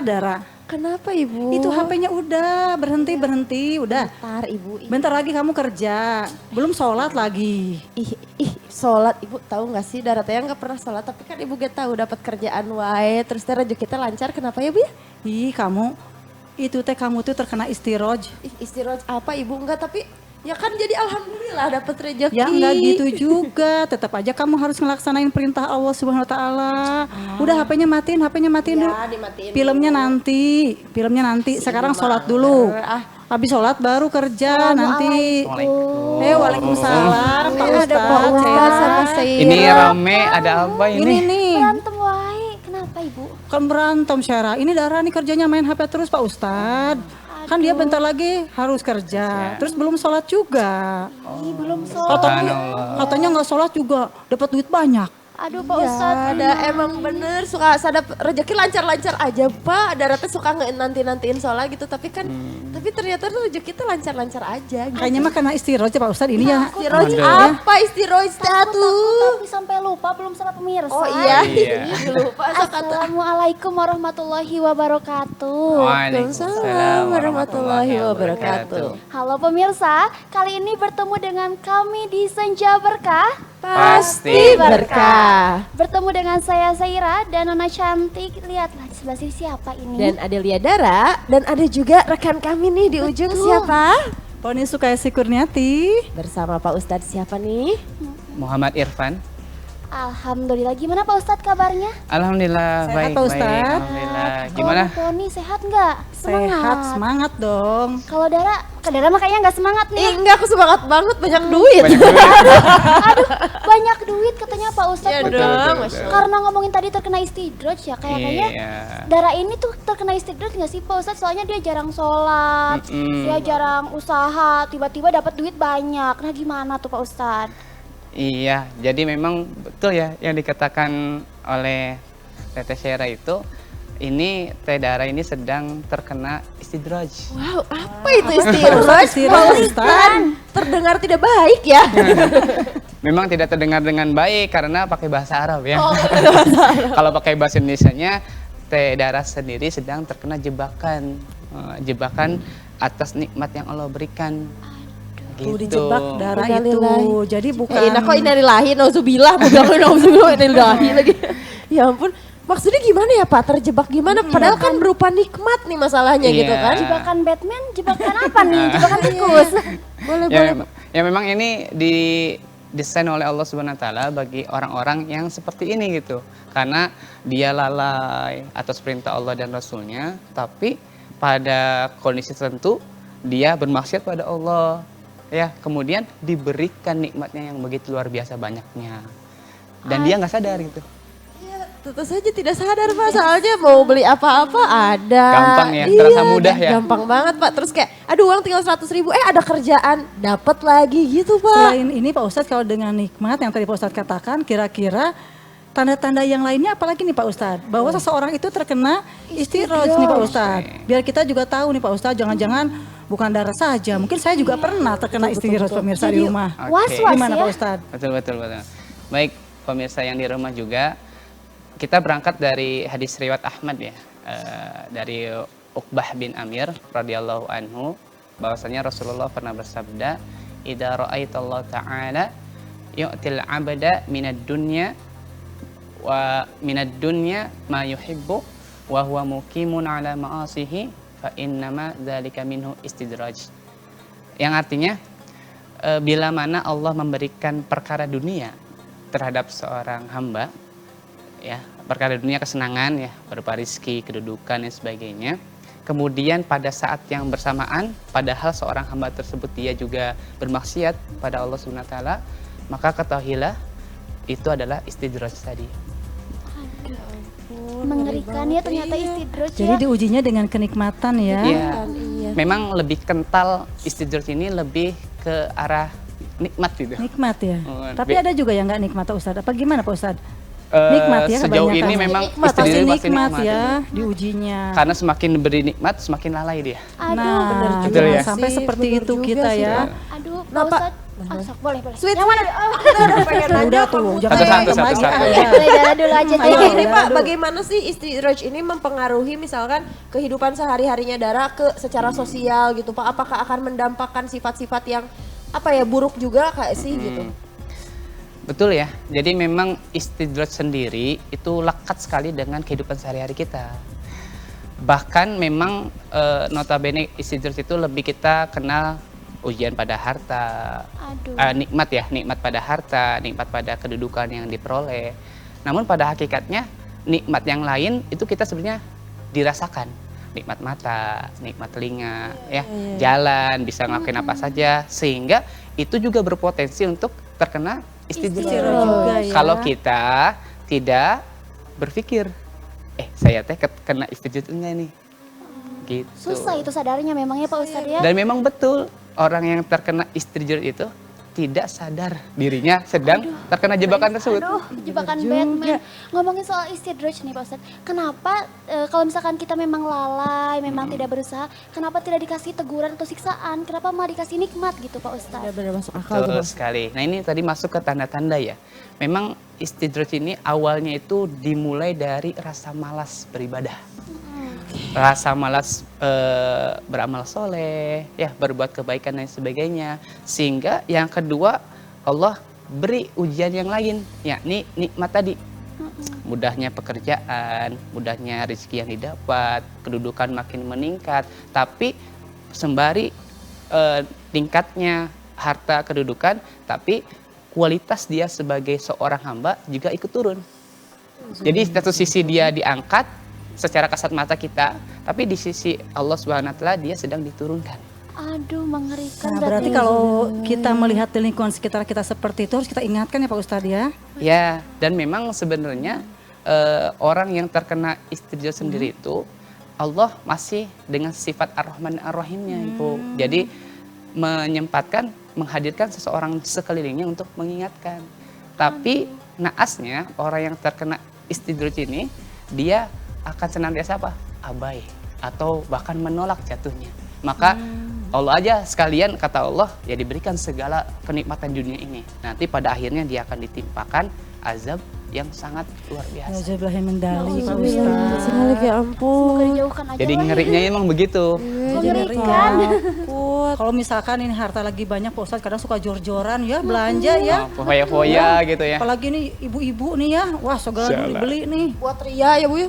Dara. Kenapa Ibu? Itu HP-nya udah berhenti, udah. Bentar Ibu. Bentar lagi kamu kerja, belum sholat lagi. Sholat Ibu tahu nggak sih Dara teh nggak pernah sholat tapi kan Ibu gak tahu dapat kerjaan wae terus teh rezeki kita lancar kenapa ya Bu ya? Ih kamu, itu teh kamu tuh terkena istiroj. Istirahat apa Ibu enggak tapi ya kan jadi alhamdulillah dapat rezeki. Ya enggak gitu juga, tetap aja kamu harus ngelaksanain perintah Allah Subhanahu wa taala. Udah HP-nya matiin dulu. Ya dimatiin. Filmnya nanti. Sekarang sholat dulu. Habis sholat baru kerja nanti. Waalaikumsalam Pak Ada Pak Ustadz. Ustadz sama saya. Ini rame, ada apa Ini ini? nih, Berantem wae. Kenapa Ibu? kan berantem Syara. Ini Dara nih kerjanya main HP terus Pak Ustadz. Kan dia bentar lagi harus kerja, terus belum sholat juga. Ih, belum sholat. Katanya nggak sholat juga, dapat duit banyak. Aduh Pak Ustadz. Ada emang bener suka sadap rezeki lancar-lancar aja Pak. Dara teh suka nanti-nantiin sholat gitu tapi kan tapi ternyata tuh rezeki tuh lancar-lancar aja gitu. Kayaknya mah kena istiroj ya Pak Ustadz ini ya. Istiroj Ada. apa istiroj tuh? Tapi sampai lupa belum sama pemirsa. Oh iya, Iya. lupa kata. Assalamualaikum warahmatullahi wabarakatuh. Waalaikumsalam warahmatullahi wabarakatuh. Halo pemirsa, kali ini bertemu dengan kami di Senja Berkah. Pasti berkah. Bertemu dengan saya Zaira dan Nona cantik. Lihatlah di sebelah sini siapa ini. Dan ada Lia Dara dan ada juga rekan kami nih di ujung siapa? Poni Sukaisi Kurniati. Bersama Pak Ustadz siapa nih? Muhammad Irfan. Alhamdulillah, gimana Pak Ustadz kabarnya? Alhamdulillah Sehat, baik, Pak Ustadz. Alhamdulillah. Gimana? Poni sehat nggak? Sehat, semangat dong. Kalau Dara mah kayaknya nggak semangat nih. Enggak, aku semangat banget banyak duit. Banyak duit. Aduh, banyak duit katanya Pak Ustadz. Iya Betul. dong, Masya Allah. Karena ngomongin tadi terkena istidroj ya, kayaknya Iya. Dara ini tuh terkena istidroj nggak sih Pak Ustadz? Soalnya dia jarang sholat, dia jarang usaha, tiba-tiba dapat duit banyak. Nah gimana tuh Pak Ustadz? Iya, jadi memang betul ya yang dikatakan oleh Teteh Syera itu, ini Teh Dara ini sedang terkena istidraj. Wow, apa itu istiroj? Istiroj, Ustadz. Terdengar tidak baik ya. Memang tidak terdengar dengan baik karena pakai bahasa Arab ya. Kalau pakai bahasa Indonesianya, Teh Dara sendiri sedang terkena jebakan, jebakan atas nikmat yang Allah berikan. Tuh Gitu. dijebak Dara itu. Innalillahi. Jadi bukan. Nah kok innalillahi, nauzubillah, nauzubillah, innalillahi lagi. Ya ampun, maksudnya gimana ya Pak? Terjebak gimana? Padahal kan berupa nikmat nih masalahnya Iya. gitu kan. Jebakan Batman, jebakan apa nih? Jebakan tikus. Boleh, Ya, boleh. ya memang ini didesain oleh Allah Subhanahu wa taala bagi orang-orang yang seperti ini gitu. Karena dia lalai atas perintah Allah dan Rasulnya, tapi pada kondisi tertentu dia bermaksiat pada Allah. Ya, kemudian diberikan nikmatnya yang begitu luar biasa banyaknya. Dan dia nggak sadar gitu. Ya, tentu saja tidak sadar Pak, soalnya mau beli apa-apa ada. Gampang ya, terasa mudah ya. Gampang banget Pak, terus kayak aduh uang tinggal 100.000, ada kerjaan, dapat lagi gitu Pak. Selain ini Pak Ustadz, kalau dengan nikmat yang tadi Pak Ustadz katakan, kira-kira tanda-tanda yang lainnya apalagi nih Pak Ustadz? Bahwa seseorang itu terkena istiroj nih Pak Ustadz. Biar kita juga tahu nih Pak Ustadz, jangan-jangan bukan Dara saja. Mungkin saya juga pernah terkena istiroj pemirsa di rumah. Oke. Was-was Gimana ya. Pak Ustadz? Betul. Baik, pemirsa yang di rumah juga, kita berangkat dari hadis riwayat Ahmad ya, dari Uqbah bin Amir radhiyallahu anhu, bahwasanya Rasulullah pernah bersabda, "Idza ra'aitallahu ta'ala yu'til 'abda minad dunya ma yuhibbu wa huwa muqimun 'ala ma'asihi fa innama dzalika minhu istidraj." Yang artinya bila mana Allah memberikan perkara dunia terhadap seorang hamba, ya, perkara dunia kesenangan ya, berupa rizki, kedudukan dan sebagainya. Kemudian pada saat yang bersamaan, padahal seorang hamba tersebut dia juga bermaksiat pada Allah Subhanahu wa taala, maka ketahuilah itu adalah istidraj tadi. Mengerikan ya ternyata istidroj Jadi ya. diujinya dengan kenikmatan ya. Iya. Iya. Memang lebih kental istidraj ini lebih ke arah nikmat gitu. Nikmat ya. Oh, Tapi be- ada juga yang nggak nikmat Pak Ustadz. Apa gimana Pak Ustadz? Nikmat ya Sejauh kebanyakan. ini memang Pasti istidraj nikmat ya diujinya. Karena semakin beri nikmat, semakin lalai dia. Aduh, Nah, bener juga Betul ya. sampai sih, seperti bener itu juga kita sih, ya. Pak. aduh Pak Nah Pak, Ustadz. Sok boleh boleh. Sweet, Yang mana? kita udah pengen nanya Udah ke tuh, Bu jangan Teh. Satu-satu, berantem lagi. satu-satu. Udah. Boleh Dara dulu aja Ayo. deh. Ini Pak, Aduh. bagaimana sih istidraj ini mempengaruhi misalkan kehidupan sehari-harinya Dara secara sosial gitu Pak? Apakah akan mendampakkan sifat-sifat yang apa ya buruk juga kayak sih gitu? Betul ya. Jadi memang istidraj sendiri itu lekat sekali dengan kehidupan sehari-hari kita. Bahkan memang notabene istidraj itu lebih kita kenal ujian pada harta, Aduh. nikmat ya, nikmat pada harta, nikmat pada kedudukan yang diperoleh. Namun pada hakikatnya nikmat yang lain itu kita sebenarnya dirasakan. Nikmat mata, nikmat telinga, ya, jalan, bisa ngelakuin apa saja, sehingga itu juga berpotensi untuk terkena istidraj juga ya. kalau kita tidak berpikir, saya teh kena istidraj enggak nih, gitu. Susah itu sadarnya memangnya Pak Ustadz ya. Dan memang betul orang yang terkena istidraj itu tidak sadar dirinya sedang terkena jebakan tersebut. Aduh, jebakan Batman. Ngomongin soal istidraj nih Pak Ustadz. Kenapa kalau misalkan kita memang lalai, memang tidak berusaha, kenapa tidak dikasih teguran atau siksaan? Kenapa malah dikasih nikmat gitu Pak Ustadz? Benar-benar masuk akal tuh Betul Mas. sekali. Nah ini tadi masuk ke tanda-tanda ya. Memang istidraj ini awalnya itu dimulai dari rasa malas beribadah. Rasa malas beramal soleh, ya berbuat kebaikan dan sebagainya. Sehingga yang kedua Allah beri ujian yang lain, yakni nikmat tadi. Mudahnya pekerjaan, mudahnya rezeki yang didapat, kedudukan makin meningkat. Tapi sembari tingkatnya harta kedudukan, tapi kualitas dia sebagai seorang hamba juga ikut turun. Jadi satu sisi dia diangkat secara kasat mata kita, tapi di sisi Allah Subhanahu wa taala dia sedang diturunkan. Aduh, mengerikan. Nah, berarti kalau kita melihat di lingkungan sekitar kita seperti itu harus kita ingatkan ya Pak Ustadz ya. Ya, dan memang sebenarnya orang yang terkena istidraj sendiri itu Allah masih dengan sifat Ar-Rahman Ar-Rahimnya, Ibu. Jadi menyempatkan menghadirkan seseorang sekelilingnya untuk mengingatkan. Tapi naasnya orang yang terkena istidraj ini dia akan senantiasa apa? Abai atau bahkan menolak jatuhnya. Maka Allah aja sekalian kata Allah ya diberikan segala kenikmatan dunia ini. Nanti pada akhirnya dia akan ditimpakan azab yang sangat luar biasa. Nauzubillahi min dzalik Pak Ustadz. Sekali ya ampun. Semoga dijauhkan aja Jadi lah. ngerinya emang begitu. Mengerikan. Kalau misalkan ini harta lagi banyak Pak Ustadz kadang suka jor-joran ya belanja ya. Foya-foya gitu ya. Apalagi nih ibu-ibu nih ya, wah segala dibeli nih. Buat ria ya Bu ya.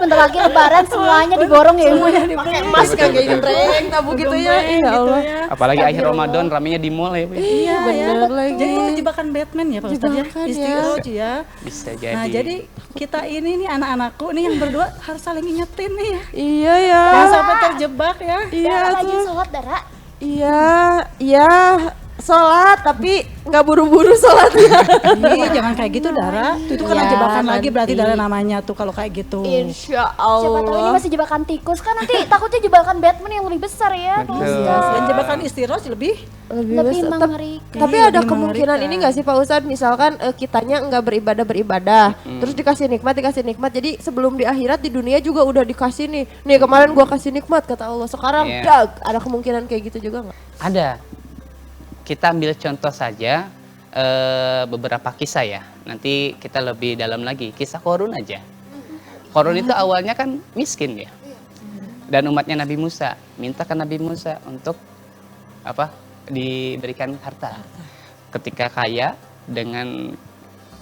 Bentar lagi lebaran semuanya diborong ya Ibu. Pakai emas kagak genreng tabu gitu ya. Ya Allah. Apalagi akhir Ramadan ramenya di mall ya. Bu. Iya bener ya. lagi. Jadi itu jebakan Batman ya Pak Ustadz ya. Jebakan ya. Istidraj ya. Bisa jadi. Nah jadi kita ini nih anak-anakku nih yang berdua harus saling ingetin nih ya. Iya ya. Jangan sampai terjebak ya. Iya Dara rajin tuh. sholat Dara. Iya sholat tapi nggak buru-buru sholatnya. Ih, jangan kayak gitu Dara. Itu kan Ya, jebakan lagi berarti nanti. Dara namanya tuh kalau kayak gitu. Insya Siapa tahu ini Allah. masih jebakan tikus kan nanti takutnya jebakan Batman yang lebih besar ya Pak Betul. Ustadz. Dan jebakan istidraj lebih Lebih besar. mengerikan. Tapi Iya, ada lebih kemungkinan mengerikan. ini nggak sih Pak Ustadz, misalkan kitanya nggak beribadah, terus dikasih nikmat, jadi sebelum di akhirat di dunia juga udah dikasih nih kemarin gua kasih nikmat kata Allah, sekarang Iya. dag, ada kemungkinan kayak gitu juga nggak? Ada. Kita ambil contoh saja beberapa kisah ya. Nanti kita lebih dalam lagi. Kisah Qarun aja. Qarun itu awalnya kan miskin ya. Dan umatnya Nabi Musa minta ke Nabi Musa untuk apa? Diberikan harta. Ketika kaya dengan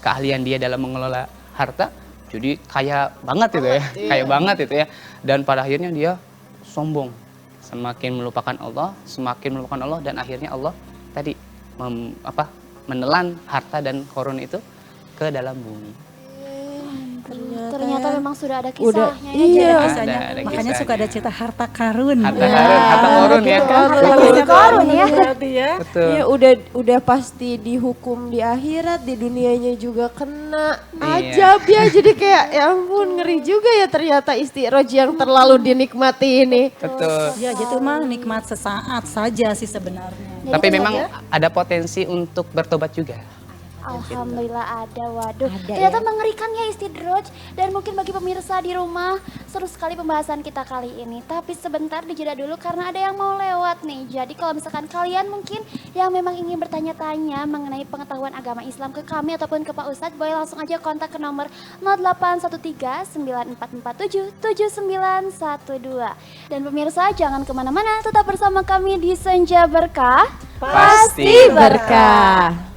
keahlian dia dalam mengelola harta, jadi kaya banget itu ya. Kaya banget itu ya. Dan pada akhirnya dia sombong. Semakin melupakan Allah dan akhirnya Allah tadi menelan harta dan Qarun itu ke dalam bumi. Ternyata memang sudah ada Udah, kisahnya iya. ya. ada Ada kisahnya. Makanya kisahnya. suka ada cerita harta karun. Harta Qarun, harta Qarun ya. Harta Qarun ya. Berarti ya. Betul. Iya udah pasti dihukum di akhirat, di dunianya juga kena. Iya. Ajab ya, jadi kayak ya ampun ngeri juga ya ternyata istidraj yang terlalu dinikmati ini. Betul. Ya gitu mah nikmat sesaat saja sih sebenarnya. Tapi memang ada potensi untuk bertobat juga. Alhamdulillah ada, waduh. Ada Ternyata ya. mengerikan ya istidroj. Dan mungkin bagi pemirsa di rumah, seru sekali pembahasan kita kali ini. Tapi sebentar dijeda dulu karena ada yang mau lewat nih. Jadi kalau misalkan kalian mungkin yang memang ingin bertanya-tanya mengenai pengetahuan agama Islam ke kami ataupun ke Pak Ustadz, boleh langsung aja kontak ke nomor 0813 9447 7912. Dan pemirsa jangan kemana-mana, tetap bersama kami di Senja Berkah. Pasti berkah.